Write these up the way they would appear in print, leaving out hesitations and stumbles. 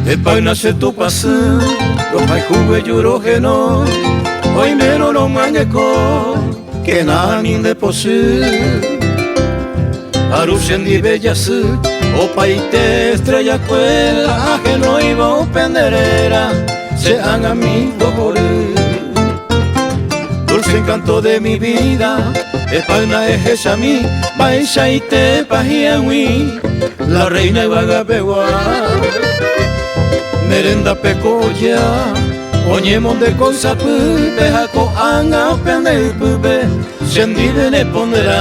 Epaina se tu pasu, lo pai juve yuro geno, hoy mero no mangeco, que nanin de posu. Arusendi bellasu, o paite estrella cuela, ajeno iba penderera, se han amigo por dulce encanto de mi vida, Epaina es esa mi, maisha y te pajiawi, la reina y vagabewa. Merenda pecoya, oñemon de cosa pu, bejaco anga pende pube, sendide ne pondera.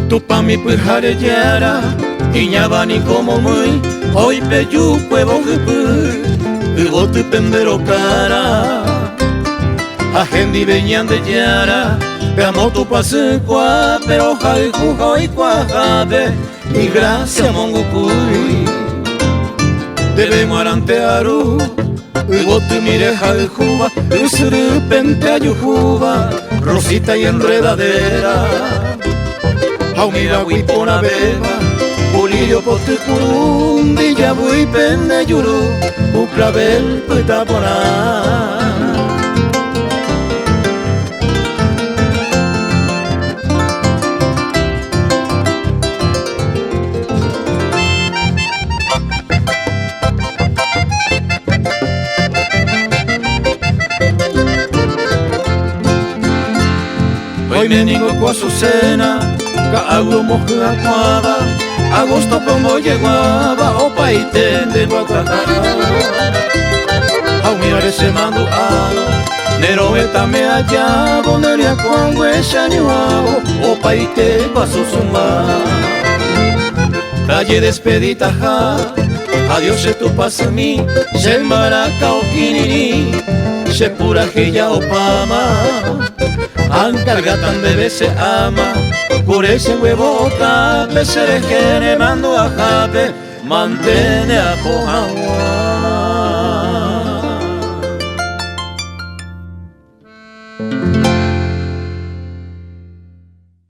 Tu pa mi pujare yara, iñaba ni como muy, hoy peyu cuevo jupu, ugo tu pendero cara. Ajendi veñan de yara, peamo tu pasu qua, pero jai juja y cuajabe, y gracia mongo cui. Debemos arantearu, ugo tu mire jai juba, usuru pente ayujuba, rosita y enredadera. Aumira wipona beba, bolillo pote curundi, ya voy pende yuru, uclavel petapona. Hoy me niego con su cena, Caagro moja cuava, agosto pongo lleguaba, opa y tende guacajá. Au mirare se mando alo, nero etame allá, boneria con huecha ñuavo, opa y te paso sumba. Calle despedita ja, adiós se tu pasa mi, se maraca o quinini, se pura gilla o pama. Ancargatan bebé se ama, por ese huevo cape, se le mando a jape, mantene a pojawa.